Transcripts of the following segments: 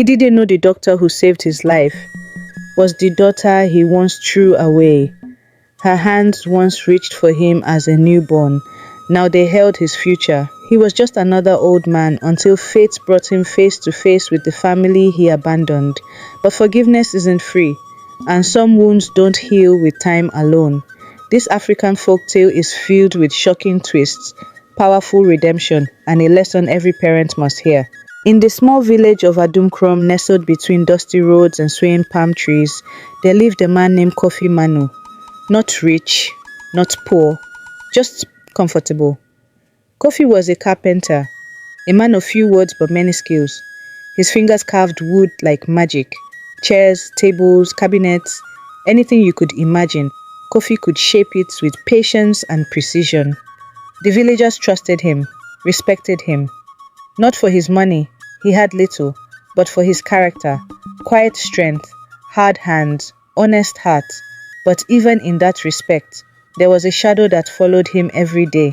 He didn't know the doctor who saved his life was the daughter he once threw away. Her hands once reached for him as a newborn. Now they held his future. He was just another old man until fate brought him face to face with the family he abandoned. But forgiveness isn't free, and some wounds don't heal with time alone. This African folktale is filled with shocking twists, powerful redemption, and a lesson every parent must hear. In the small village of Adumkrom, nestled between dusty roads and swaying palm trees, there lived a man named Kofi Manu. Not rich, not poor, just comfortable. Kofi was a carpenter, a man of few words but many skills. His fingers carved wood like magic. Chairs, tables, cabinets, anything you could imagine, Kofi could shape it with patience and precision. The villagers trusted him, respected him. Not for his money, he had little, but for his character, quiet strength, hard hands, honest heart. But even in that respect, there was a shadow that followed him every day.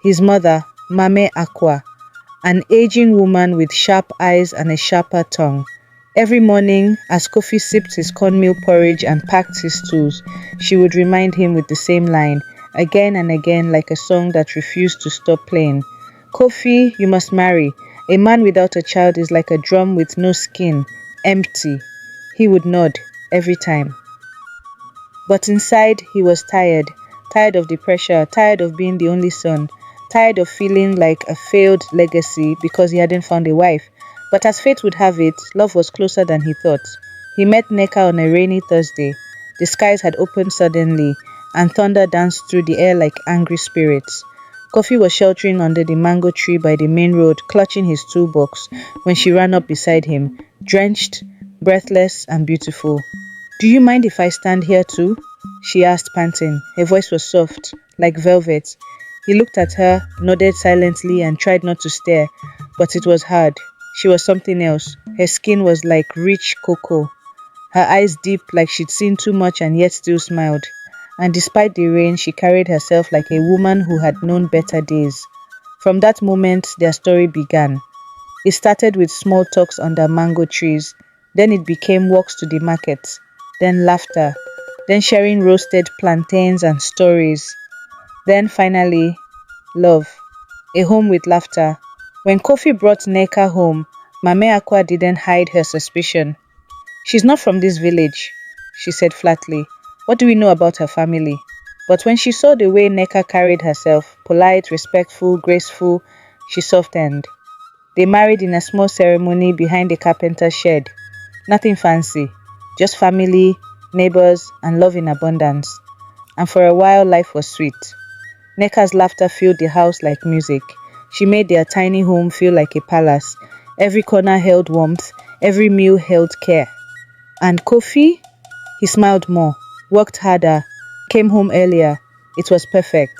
His mother, Mame Akwa, an aging woman with sharp eyes and a sharper tongue. Every morning, as Kofi sipped his cornmeal porridge and packed his tools, she would remind him with the same line, again and again, like a song that refused to stop playing. Kofi, you must marry. A man without a child is like a drum with no skin, empty. He would nod every time. But inside, he was tired of the pressure, tired of being the only son, tired of feeling like a failed legacy because he hadn't found a wife. But as fate would have it, love was closer than he thought. He met Neka on a rainy Thursday. The skies had opened suddenly, and thunder danced through the air like angry spirits. Kofi was sheltering under the mango tree by the main road, clutching his toolbox, when she ran up beside him, drenched, breathless, and beautiful. "Do you mind if I stand here too?" she asked, panting. Her voice was soft, like velvet. He looked at her, nodded silently, and tried not to stare, but it was hard. She was something else. Her skin was like rich cocoa. Her eyes deep, like she'd seen too much and yet still smiled. And despite the rain, she carried herself like a woman who had known better days. From that moment, their story began. It started with small talks under mango trees. Then it became walks to the market. Then laughter. Then sharing roasted plantains and stories. Then finally, love. A home with laughter. When Kofi brought Neka home, Mame Akwa didn't hide her suspicion. "She's not from this village," she said flatly. "What do we know about her family?" But when she saw the way Neka carried herself, polite, respectful, graceful, she softened. They married in a small ceremony behind the carpenter's shed. Nothing fancy, just family, neighbors, and love in abundance. And for a while, life was sweet. Neka's laughter filled the house like music. She made their tiny home feel like a palace. Every corner held warmth, every meal held care. And Kofi? He smiled more, worked harder, came home earlier. It was perfect.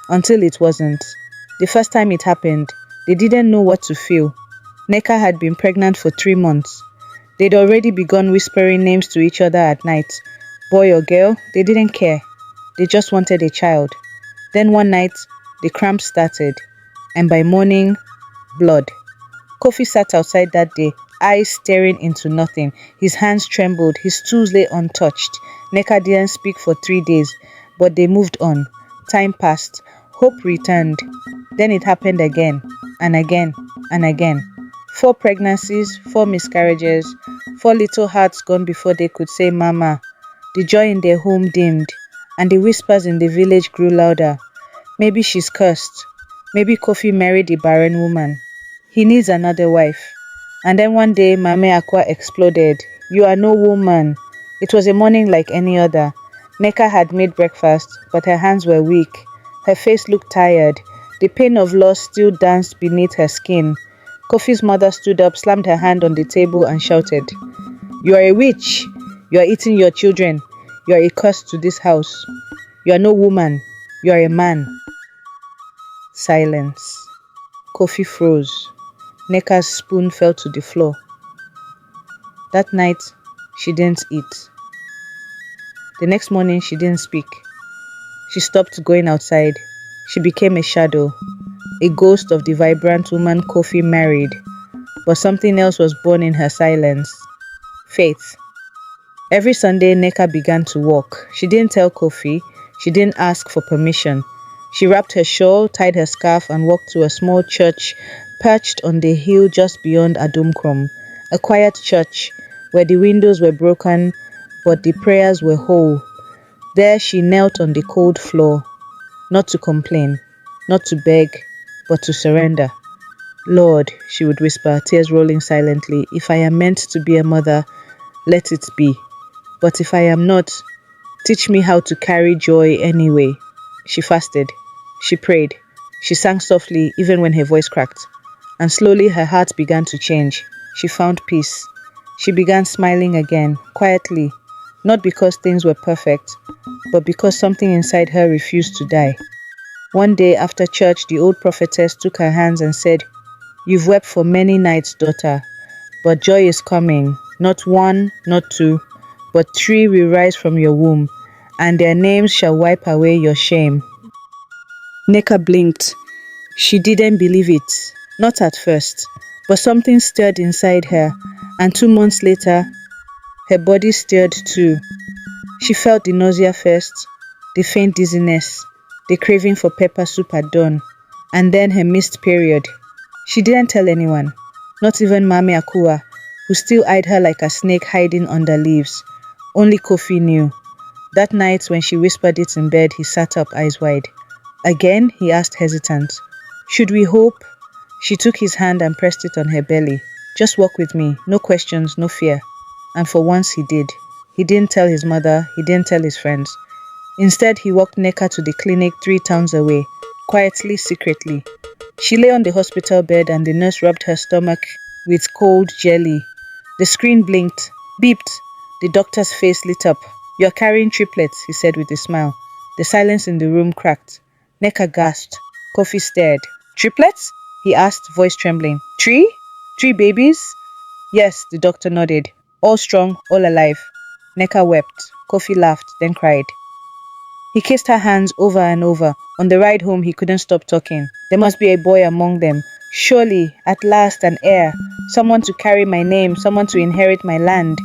Until it wasn't. The first time it happened, they didn't know what to feel. Neka had been pregnant for 3 months. They'd already begun whispering names to each other at night. Boy or girl, they didn't care. They just wanted a child. Then one night, the cramps started. And by morning, blood. Kofi sat outside that day, eyes staring into nothing. His hands trembled, his tools lay untouched. Neka didn't speak for 3 days, but they moved on. Time passed. Hope returned. Then it happened again, and again, and again. 4 pregnancies, 4 miscarriages, 4 little hearts gone before they could say mama. The joy in their home dimmed, and the whispers in the village grew louder. Maybe she's cursed. Maybe Kofi married a barren woman. He needs another wife. And then one day, Mame Akwa exploded. "You are no woman." It was a morning like any other. Neka had made breakfast, but her hands were weak. Her face looked tired. The pain of loss still danced beneath her skin. Kofi's mother stood up, slammed her hand on the table, and shouted, "You are a witch. You are eating your children. You are a curse to this house. You are no woman. You are a man." Silence. Kofi froze. Neka's spoon fell to the floor. That night, she didn't eat. The next morning, she didn't speak. She stopped going outside. She became a shadow, a ghost of the vibrant woman Kofi married. but something else was born in her silence. Faith. Every Sunday, Neka began to walk. She didn't tell Kofi. She didn't ask for permission. She wrapped her shawl, tied her scarf, and walked to a small church perched on the hill just beyond Adumkrom. A quiet church where the windows were broken, but the prayers were whole. There she knelt on the cold floor, not to complain, not to beg, but to surrender. Lord, she would whisper, tears rolling silently, if I am meant to be a mother, let it be. But if I am not, teach me how to carry joy anyway. She fasted. She prayed. She sang softly even when her voice cracked. And slowly her heart began to change. She found peace. She began smiling again, quietly, not because things were perfect, but because something inside her refused to die. One day after church, the old prophetess took her hands and said, "You've wept for many nights, daughter, but joy is coming. Not one, not two, but 3 will rise from your womb, and their names shall wipe away your shame." Neka blinked. She didn't believe it, not at first, but something stirred inside her, and 2 months later, her body stirred too. She felt the nausea first, the faint dizziness, the craving for pepper soup at dawn, and then her missed period. She didn't tell anyone, not even Mami Akua, who still eyed her like a snake hiding under leaves. Only Kofi knew. That night when she whispered it in bed, he sat up, eyes wide. Again, he asked hesitant, "Should we hope?" She took his hand and pressed it on her belly. "Just walk with me, no questions, no fear." And for once he did. He didn't tell his mother, he didn't tell his friends. Instead, he walked Neka to the clinic 3 towns away, quietly, secretly. She lay on the hospital bed and the nurse rubbed her stomach with cold jelly. The screen blinked, beeped. The doctor's face lit up. "You're carrying triplets," he said with a smile. The silence in the room cracked. Neka gasped. Kofi stared. "Triplets?" he asked, voice trembling. 3? 3 babies? "Yes," the doctor nodded. "All strong, all alive." Neka wept. Kofi laughed, then cried. He kissed her hands over and over. On the ride home, he couldn't stop talking. There must be a boy among them. Surely, at last, an heir. Someone to carry my name, someone to inherit my land.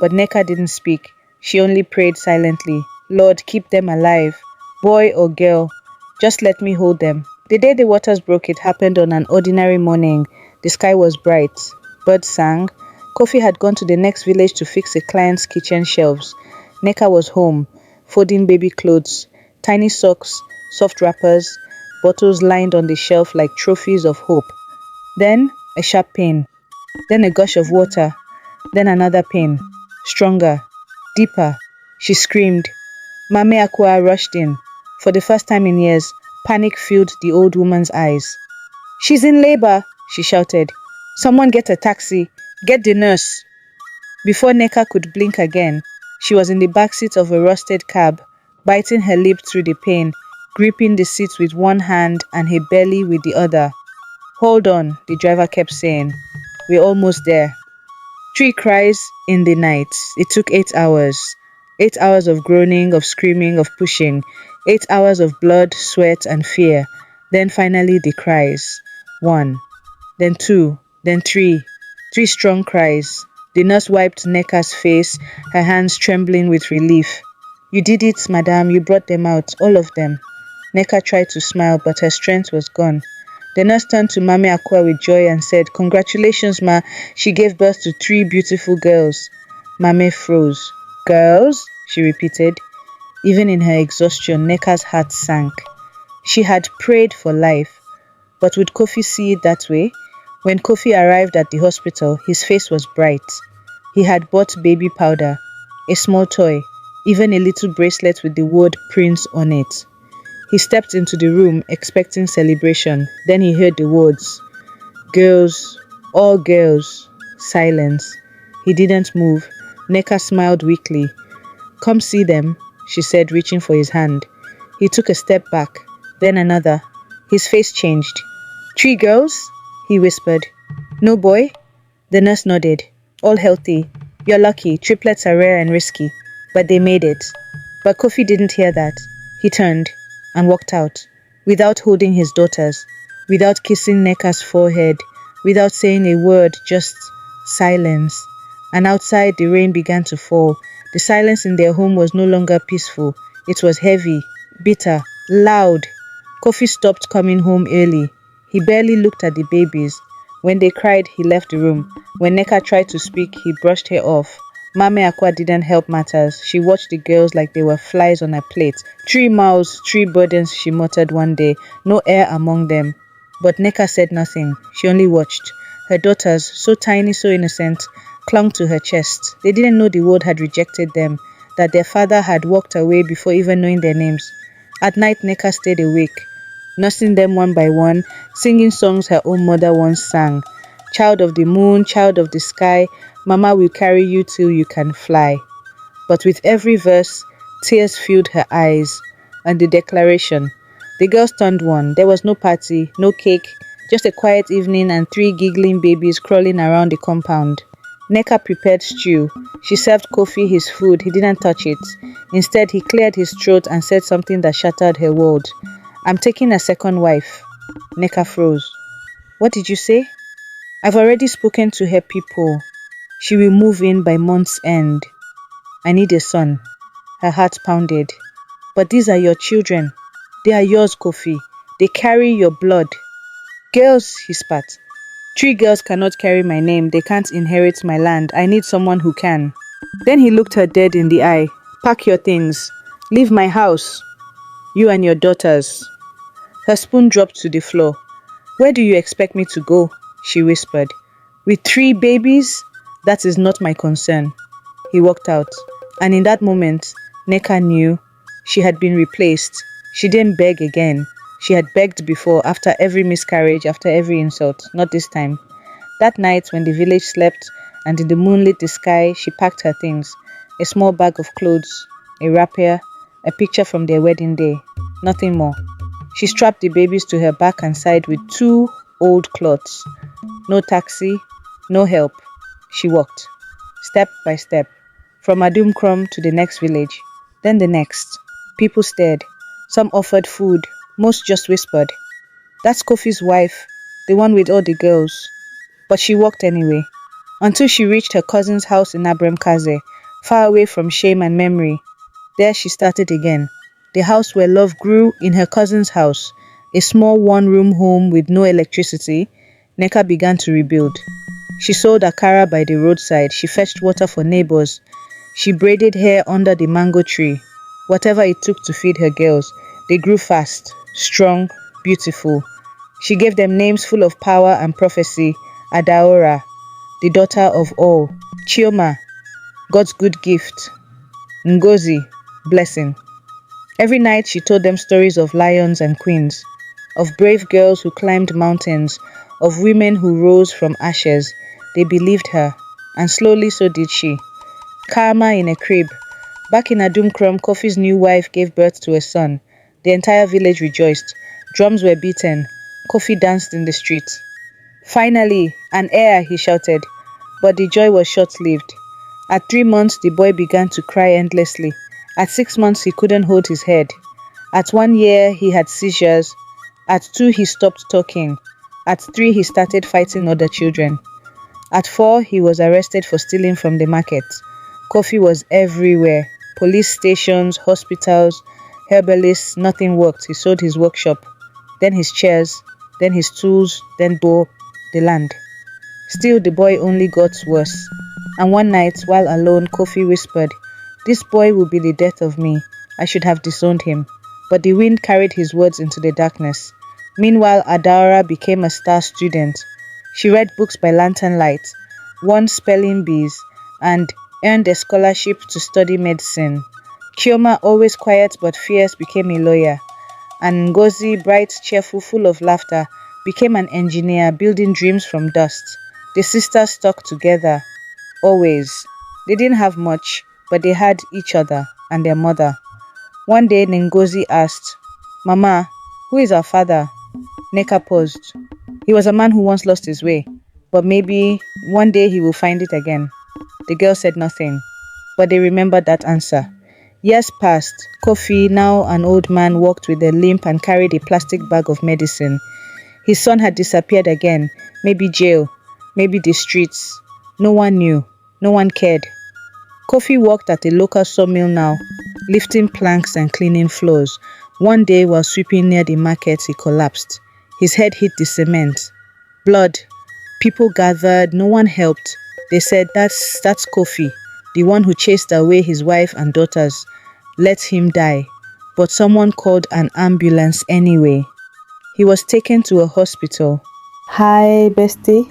But Neka didn't speak. She only prayed silently. "Lord, keep them alive. Boy or girl, just let me hold them." The day the waters broke, it happened on an ordinary morning. The sky was bright. Birds sang. Kofi had gone to the next village to fix a client's kitchen shelves. Neka was home, folding baby clothes, tiny socks, soft wrappers, bottles lined on the shelf like trophies of hope. Then a sharp pain. Then a gush of water. Then another pain. Stronger. Deeper. She screamed. Mame Akua rushed in. For the first time in years, panic filled the old woman's eyes. "She's in labor," she shouted. "Someone get a taxi. Get the nurse." Before Neka could blink again, she was in the backseat of a rusted cab, biting her lip through the pain, gripping the seat with one hand and her belly with the other. "Hold on," the driver kept saying. "We're almost there." 3 cries in the night. It took 8 hours. 8 hours of groaning, of screaming, of pushing. 8 hours of blood, sweat, and fear. Then finally the cries. 1. Then 2. Then 3. 3 strong cries. The nurse wiped Neka's face, her hands trembling with relief. "You did it, madame. You brought them out, all of them." Neka tried to smile, but her strength was gone. The nurse turned to Mame Akua with joy and said, "Congratulations, ma. She gave birth to 3 beautiful girls." Mame froze. "Girls?" she repeated. Even in her exhaustion, Neka's heart sank. She had prayed for life. But would Kofi see it that way? When Kofi arrived at the hospital, his face was bright. He had bought baby powder, a small toy, even a little bracelet with the word Prince on it. He stepped into the room expecting celebration. Then he heard the words, "Girls, all girls." Silence. He didn't move. Neka smiled weakly. "Come see them," she said, reaching for his hand. He took a step back, then another. His face changed. "3 girls?" he whispered. "No boy?" The nurse nodded. "All healthy. You're lucky. Triplets are rare and risky. But they made it." But Kofi didn't hear that. He turned and walked out, without holding his daughters, without kissing Neka's forehead, without saying a word, just silence. And outside, the rain began to fall. The silence in their home was no longer peaceful. It was heavy, bitter, loud. Kofi stopped coming home early. He barely looked at the babies. When they cried, he left the room. When Neka tried to speak, he brushed her off. Mame Akwa didn't help matters. She watched the girls like they were flies on a plate. 3 mouths, 3 burdens, she muttered one day. No heir among them. But Neka said nothing. She only watched. Her daughters, so tiny, so innocent, clung to her chest. They didn't know the world had rejected them, that their father had walked away before even knowing their names. At night, Neka stayed awake, nursing them one by one, singing songs her own mother once sang. Child of the moon, child of the sky, Mama will carry you till you can fly. But with every verse, tears filled her eyes. And the declaration. The girls turned one. There was no party, no cake, just a quiet evening and 3 giggling babies crawling around the compound. Neka prepared stew. She served Kofi his food. He didn't touch it. Instead, he cleared his throat and said something that shattered her world. I'm taking a second wife. Neka froze. What did you say? I've already spoken to her people. She will move in by month's end. I need a son. Her heart pounded. But these are your children. They are yours, Kofi. They carry your blood. Girls, he spat. 3 girls cannot carry my name. They can't inherit my land. I need someone who can. Then he looked her dead in the eye. Pack your things. Leave my house. You and your daughters. Her spoon dropped to the floor. Where do you expect me to go? She whispered. With 3 babies? That is not my concern. He walked out. And in that moment, Neka knew she had been replaced. She didn't beg again. She had begged before, after every miscarriage, after every insult. Not this time. That night, when the village slept and in the moonlit the sky, she packed her things. A small bag of clothes, a wrapper, a picture from their wedding day. Nothing more. She strapped the babies to her back and side with 2 old cloths. No taxi, no help. She walked, step by step, from Adumkrom to the next village, then the next. People stared. Some offered food. Most just whispered. That's Kofi's wife, the one with all the girls. But she walked anyway, until she reached her cousin's house in Abremkaze, far away from shame and memory. There she started again. The house where love grew, in her cousin's house, a small 1-room home with no electricity. Neka began to rebuild. She sold akara by the roadside. She fetched water for neighbors. She braided hair under the mango tree. Whatever it took to feed her girls. They grew fast, strong, beautiful. She gave them names full of power and prophecy. Adaora, the daughter of all. Chioma, God's good gift. Ngozi, blessing. Every night she told them stories of lions and queens, of brave girls who climbed mountains, of women who rose from ashes. They believed her, and slowly so did she. Karma in a crib. Back in Adumkrom, Kofi's new wife gave birth to a son. The entire village rejoiced. Drums were beaten. Kofi danced in the street. Finally, an heir, he shouted. But the joy was short-lived. At 3 months, the boy began to cry endlessly. At 6 months, he couldn't hold his head. At 1 year, he had seizures. At 2, he stopped talking. At 3, he started fighting other children. At 4, he was arrested for stealing from the market. Kofi was everywhere. Police stations, hospitals, herbalists, nothing worked. He sold his workshop, then his chairs, then his tools, then Bo, the land. Still, the boy only got worse. And one night, while alone, Kofi whispered, "This boy will be the death of me. I should have disowned him." But the wind carried his words into the darkness. Meanwhile, Adaora became a star student. She read books by lantern light, won spelling bees, and earned a scholarship to study medicine. Chioma, always quiet but fierce, became a lawyer. And Ngozi, bright, cheerful, full of laughter, became an engineer, building dreams from dust. The sisters stuck together, always. They didn't have much, but they had each other and their mother. One day, Ngozi asked, "Mama, who is our father?" Neka paused. He was a man who once lost his way, but maybe one day he will find it again. The girl said nothing, but they remembered that answer. Years passed. Kofi, now an old man, walked with a limp and carried a plastic bag of medicine. His son had disappeared again. Maybe jail, maybe the streets. No one knew. No one cared. Kofi worked at a local sawmill now, lifting planks and cleaning floors. One day while sweeping near the market, he collapsed. His head hit the cement. Blood. People gathered. No one helped. They said, that's Kofi, the one who chased away his wife and daughters. Let him die. But someone called an ambulance anyway. He was taken to a hospital. Hi bestie,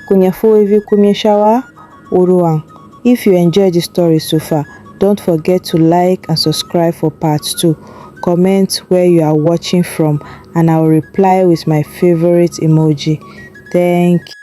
kunyafo hivi kumyeshawa uruang. If you enjoyed the story so far, don't forget to like and subscribe for part 2. Comment where you are watching from and I will reply with my favorite emoji. Thank you.